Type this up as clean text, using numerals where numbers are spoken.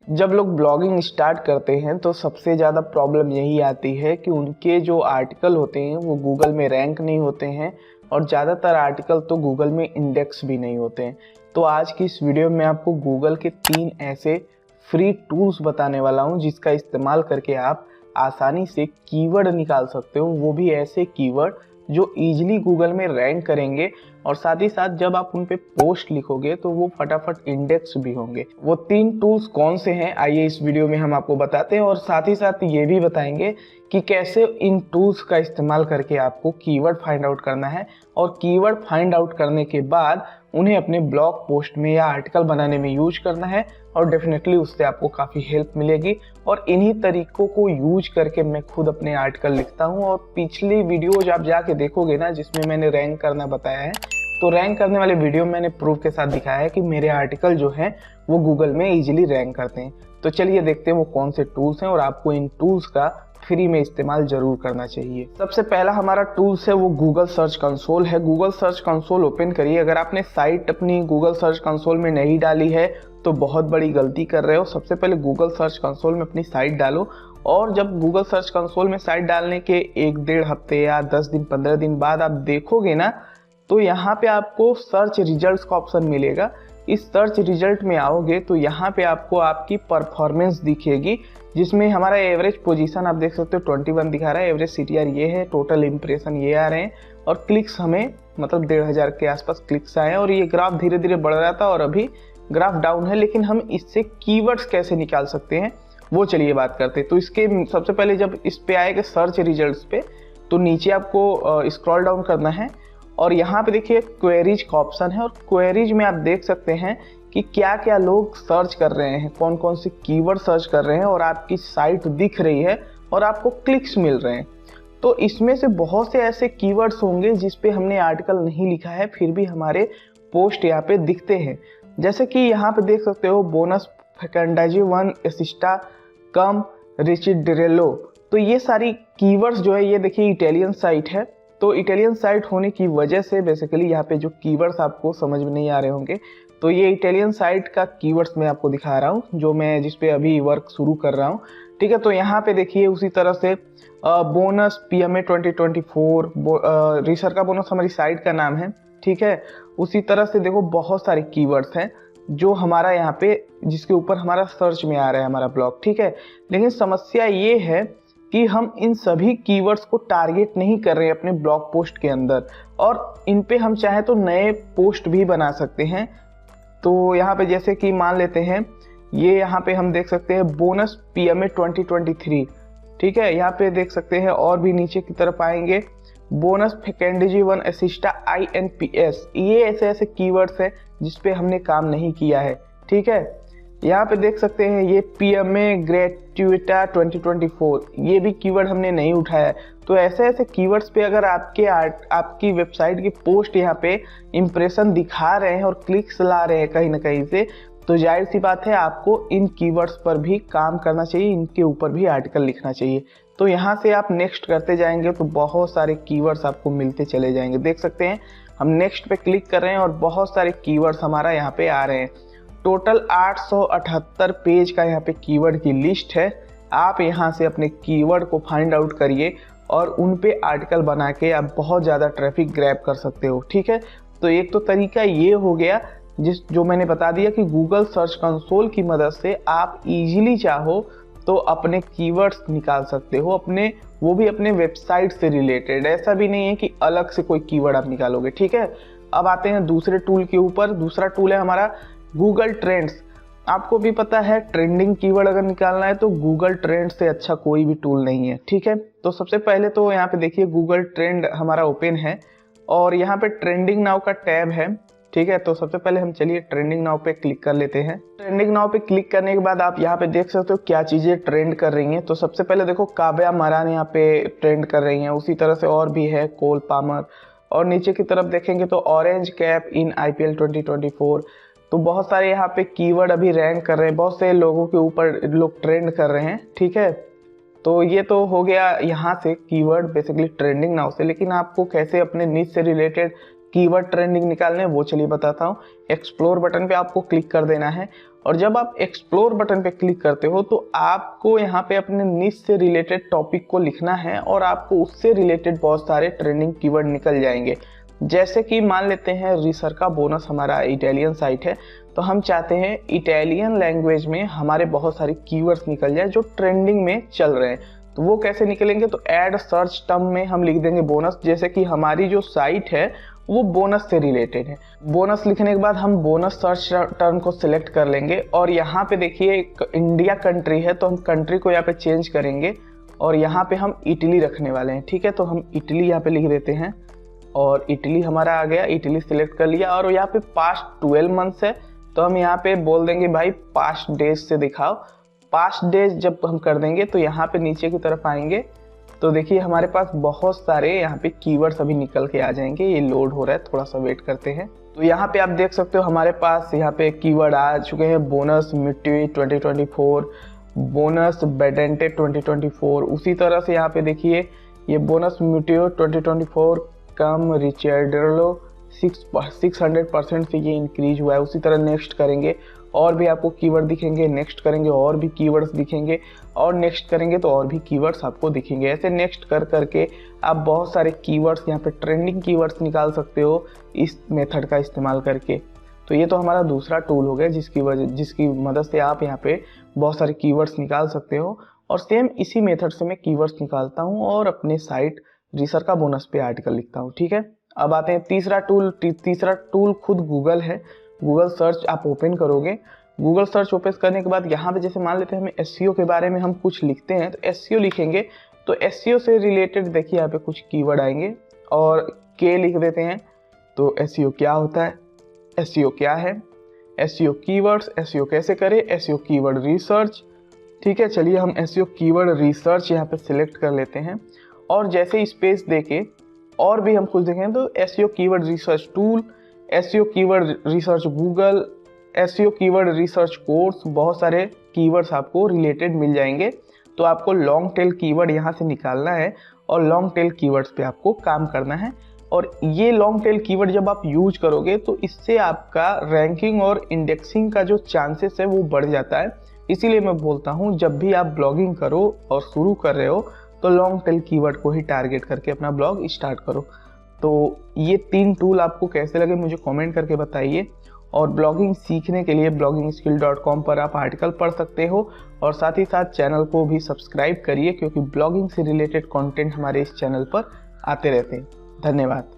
जब लोग blogging start करते हैं तो सबसे ज़्यादा प्रॉब्लम यही आती है कि उनके जो आर्टिकल होते हैं वो गूगल में रैंक नहीं होते हैं और ज़्यादातर आर्टिकल तो गूगल में इंडेक्स भी नहीं होते हैं। तो आज की इस वीडियो में आपको गूगल के 3 ऐसे फ्री टूल्स बताने वाला हूं जिसका इस्तेमाल करके आप आसानी से कीवर्ड निकाल सकते हो, वो भी ऐसे कीवर्ड जो ईजिली गूगल में रैंक करेंगे और साथ ही साथ जब आप उन पे पोस्ट लिखोगे तो वो फटाफट इंडेक्स भी होंगे। वो 3 टूल्स कौन से हैं आइए इस वीडियो में हम आपको बताते हैं और साथ ही साथ ये भी बताएंगे कि कैसे इन टूल्स का इस्तेमाल करके आपको कीवर्ड फाइंड आउट करना है और कीवर्ड फाइंड आउट करने के बाद उन्हें अपने ब्लॉग पोस्ट में या आर्टिकल बनाने में यूज करना है और डेफिनेटली उससे आपको काफ़ी हेल्प मिलेगी। और इन्हीं तरीकों को यूज करके मैं खुद अपने आर्टिकल लिखता हूँ और पिछली वीडियोज आप जाके देखोगे ना जिसमें मैंने रैंक करना बताया है, तो रैंक करने वाले वीडियो में मैंने प्रूफ के साथ दिखाया है कि मेरे आर्टिकल जो हैं वो गूगल में इजीली रैंक करते हैं। तो चलिए देखते हैं वो कौन से टूल्स हैं और आपको इन टूल्स का फ्री में इस्तेमाल जरूर करना चाहिए। सबसे पहला हमारा टूल्स है वो गूगल सर्च कंसोल है। गूगल सर्च कंसोल ओपन करिए। अगर आपने साइट अपनी गूगल सर्च कंसोल में नहीं डाली है तो बहुत बड़ी गलती कर रहे हो। सबसे पहले गूगल सर्च कंसोल में अपनी साइट डालो और जब गूगल सर्च कंसोल में साइट डालने के 1-1.5 हफ्ते या 10 दिन 15 दिन बाद आप देखोगे ना तो यहाँ पे आपको सर्च रिजल्ट्स का ऑप्शन मिलेगा। इस सर्च रिजल्ट में आओगे तो यहाँ पे आपको आपकी परफॉर्मेंस दिखेगी जिसमें हमारा एवरेज पोजीशन आप देख सकते हो 21 दिखा रहा है, एवरेज सीटीआर ये है, टोटल इंप्रेशन ये आ रहे हैं और क्लिक्स हमें मतलब 1,500 के आसपास क्लिक्स आए हैं और ये ग्राफ धीरे धीरे बढ़ रहा था और अभी ग्राफ डाउन है। लेकिन हम इससे कीवर्ड्स कैसे निकाल सकते हैं वो चलिए बात करते हैं। तो इसके सबसे पहले जब इस पे आएगा सर्च रिजल्ट्स पे तो नीचे आपको स्क्रॉल डाउन करना है और यहाँ पे देखिए क्वेरीज का ऑप्शन है और क्वेरीज में आप देख सकते हैं कि क्या क्या लोग सर्च कर रहे हैं, कौन कौन से कीवर्ड सर्च कर रहे हैं और आपकी साइट दिख रही है और आपको क्लिक्स मिल रहे हैं। तो इसमें से बहुत से ऐसे कीवर्ड्स होंगे जिस पे हमने आर्टिकल नहीं लिखा है फिर भी हमारे पोस्ट यहाँ पे दिखते हैं। जैसे कि यहाँ पे देख सकते हो बोनस फैकेंडाजी 1 एसिस्टा कम रिचिड्रेलो। तो ये सारी कीवर्ड्स जो है ये देखिए इटालियन साइट है। तो इटालियन साइट होने की वजह से बेसिकली यहाँ पे जो कीवर्ड्स आपको समझ में नहीं आ रहे होंगे तो ये इटालियन साइट का कीवर्ड्स मैं आपको दिखा रहा हूँ जो मैं जिस पे अभी वर्क शुरू कर रहा हूँ। ठीक है, तो यहाँ पे देखिए उसी तरह से बोनस PMA 2024 रिसर्च का बोनस हमारी साइट का नाम है। ठीक है, उसी तरह से देखो बहुत सारे कीवर्ड्स हैं जो हमारा यहाँ पे जिसके ऊपर हमारा सर्च में आ रहा है हमारा ब्लॉग। ठीक है, लेकिन समस्या ये है कि हम इन सभी कीवर्ड्स को टारगेट नहीं कर रहे हैं अपने ब्लॉग पोस्ट के अंदर और इन पे हम चाहे तो नए पोस्ट भी बना सकते हैं। तो यहाँ पे जैसे कि मान लेते हैं ये यहाँ पे हम देख सकते हैं बोनस PMA 2023। ठीक है, यहाँ पे देख सकते हैं और भी नीचे की तरफ आएंगे बोनस फैकेंडाजी 1 एसिस्टा INPS। ये ऐसे ऐसे कीवर्ड्स है जिस पे हमने काम नहीं किया है। ठीक है, यहाँ पे देख सकते हैं ये PMA ग्रेट्युटा 2024 ये भी कीवर्ड हमने नहीं उठाया है। तो ऐसे ऐसे कीवर्ड्स पे अगर आपकी वेबसाइट की पोस्ट यहाँ पे इंप्रेशन दिखा रहे हैं और क्लिक्स ला रहे हैं कहीं ना कहीं से तो जाहिर सी बात है आपको इन कीवर्ड्स पर भी काम करना चाहिए, इनके ऊपर भी आर्टिकल लिखना चाहिए। तो यहाँ से आप नेक्स्ट करते जाएंगे तो बहुत सारे कीवर्ड्स आपको मिलते चले जाएंगे। देख सकते हैं हम नेक्स्ट पे क्लिक कर रहे हैं और बहुत सारे कीवर्ड्स हमारा यहाँ पे आ रहे हैं। टोटल 878 पेज का यहाँ पे कीवर्ड की लिस्ट है। आप यहाँ से अपने कीवर्ड को फाइंड आउट करिए और उन पे आर्टिकल बना के आप बहुत ज़्यादा ट्रैफिक ग्रैब कर सकते हो। ठीक है, तो एक तो तरीका ये हो गया जो मैंने बता दिया कि गूगल सर्च कंसोल की मदद से आप इजीली चाहो तो अपने कीवर्ड्स निकाल सकते हो अपने, वो भी अपने वेबसाइट से रिलेटेड। ऐसा भी नहीं है कि अलग से कोई कीवर्ड आप निकालोगे। ठीक है, अब आते हैं दूसरे टूल के ऊपर। दूसरा टूल है हमारा गूगल ट्रेंड्स। आपको भी पता है ट्रेंडिंग कीवर्ड अगर निकालना है तो गूगल ट्रेंड से अच्छा कोई भी टूल नहीं है। ठीक है, तो सबसे पहले तो यहाँ पे देखिए गूगल ट्रेंड हमारा ओपन है और यहाँ पे ट्रेंडिंग नाउ का टैब है। ठीक है, तो सबसे पहले हम चलिए ट्रेंडिंग नाउ पे क्लिक कर लेते हैं। ट्रेंडिंग नाउ पे क्लिक करने के बाद आप यहाँ पे देख सकते हो क्या चीज़ें ट्रेंड कर रही हैं। तो सबसे पहले देखो काव्या मरान यहाँ पे ट्रेंड कर रही हैं, उसी तरह से और भी है कोल पामर और नीचे की तरफ देखेंगे तो ऑरेंज कैप इन IPL 2024। तो बहुत सारे यहाँ पे कीवर्ड अभी रैंक कर रहे हैं, बहुत से लोगों के ऊपर लोग ट्रेंड कर रहे हैं। ठीक है, तो ये तो हो गया यहाँ से कीवर्ड बेसिकली ट्रेंडिंग नाउ से। लेकिन आपको कैसे अपने निच से रिलेटेड कीवर्ड ट्रेंडिंग निकालने हैं वो चलिए बताता हूँ। एक्सप्लोर बटन पे आपको क्लिक कर देना है और जब आप एक्सप्लोर बटन पे क्लिक करते हो तो आपको यहाँ पे अपने निश से रिलेटेड टॉपिक को लिखना है और आपको उससे रिलेटेड बहुत सारे ट्रेंडिंग कीवर्ड निकल जाएंगे। जैसे कि मान लेते हैं रिसर्का बोनस हमारा इटालियन साइट है, तो हम चाहते हैं इटालियन लैंग्वेज में हमारे बहुत सारे कीवर्ड्स निकल जाए जो ट्रेंडिंग में चल रहे हैं। तो वो कैसे निकलेंगे, तो ऐड सर्च टर्म में हम लिख देंगे बोनस। जैसे कि हमारी जो साइट है वो बोनस से रिलेटेड है। बोनस लिखने के बाद हम बोनस सर्च टर्म को सिलेक्ट कर लेंगे और यहाँ पे देखिए इंडिया कंट्री है तो हम कंट्री को यहाँ पे चेंज करेंगे और यहाँ पे हम इटली रखने वाले हैं। ठीक है, तो हम इटली यहाँ पे लिख देते हैं और इटली हमारा आ गया, इटली सिलेक्ट कर लिया। और यहाँ पे पास्ट 12 मंथ्स है तो हम यहाँ पे बोल देंगे भाई पास्ट डेज से दिखाओ। पास्ट डेज जब हम कर देंगे तो यहाँ पे नीचे की तरफ आएंगे तो देखिए हमारे पास बहुत सारे यहाँ पे कीवर्ड्स अभी निकल के आ जाएंगे। ये लोड हो रहा है, थोड़ा सा वेट करते हैं। तो यहाँ पे आप देख सकते हो हमारे पास यहाँ पे कीवर्ड आ चुके हैं, बोनस मिट्टी 2024, बोनस बेडेंटे 2024। उसी तरह से यहाँ पे देखिए ये बोनस मिट्टी 2024 कम रिचर्डलो 600% से ये इंक्रीज हुआ है। उसी तरह नेक्स्ट करेंगे और भी आपको कीवर्ड दिखेंगे, नेक्स्ट करेंगे और भी कीवर्ड्स दिखेंगे और नेक्स्ट करेंगे तो और भी कीवर्ड्स आपको दिखेंगे। ऐसे नेक्स्ट कर करके आप बहुत सारे कीवर्ड्स यहाँ पे ट्रेंडिंग कीवर्ड्स निकाल सकते हो इस मेथड का इस्तेमाल करके। तो ये तो हमारा दूसरा टूल हो गया जिसकी मदद से आप यहाँ पे बहुत सारे कीवर्ड्स निकाल सकते हो। और सेम इसी मेथड से मैं कीवर्ड्स निकालता हूँ और अपने साइट रिसर्का बोनस पे आर्टिकल लिखता हूँ। ठीक है, अब आते हैं तीसरा टूल खुद गूगल है। गूगल सर्च आप ओपन करोगे, गूगल सर्च ओपन करने के बाद यहाँ पे जैसे मान लेते हैं हमें एसईओ के बारे में हम कुछ लिखते हैं तो एसईओ लिखेंगे तो एसईओ से रिलेटेड देखिए यहाँ पे कुछ कीवर्ड आएंगे और के लिख देते हैं। तो एसईओ क्या होता है, एसईओ क्या है, एसईओ कीवर्ड्स, एसईओ कैसे करें, एसईओ कीवर्ड रिसर्च। ठीक है, चलिए हम एसईओ कीवर्ड रिसर्च यहाँ पे सिलेक्ट कर लेते हैं और जैसे स्पेस देके और भी हम कुछ देखें तो SEO keyword research tool, SEO keyword research Google, SEO keyword research course, बहुत सारे कीवर्ड्स आपको रिलेटेड मिल जाएंगे। तो आपको लॉन्ग टेल कीवर्ड यहाँ से निकालना है और लॉन्ग टेल कीवर्ड्स पे आपको काम करना है। और ये लॉन्ग टेल कीवर्ड जब आप यूज करोगे तो इससे आपका रैंकिंग और इंडेक्सिंग का जो चांसेस है वो बढ़ जाता है। इसीलिए मैं बोलता हूँ जब भी आप ब्लॉगिंग करो और शुरू कर रहे हो तो लॉन्ग टेल कीवर्ड को ही टारगेट करके अपना ब्लॉग स्टार्ट करो। तो ये 3 टूल आपको कैसे लगे मुझे कमेंट करके बताइए। और ब्लॉगिंग सीखने के लिए bloggingskill.com पर आप आर्टिकल पढ़ सकते हो और साथ ही साथ चैनल को भी सब्सक्राइब करिए क्योंकि ब्लॉगिंग से रिलेटेड कंटेंट हमारे इस चैनल पर आते रहते हैं। धन्यवाद।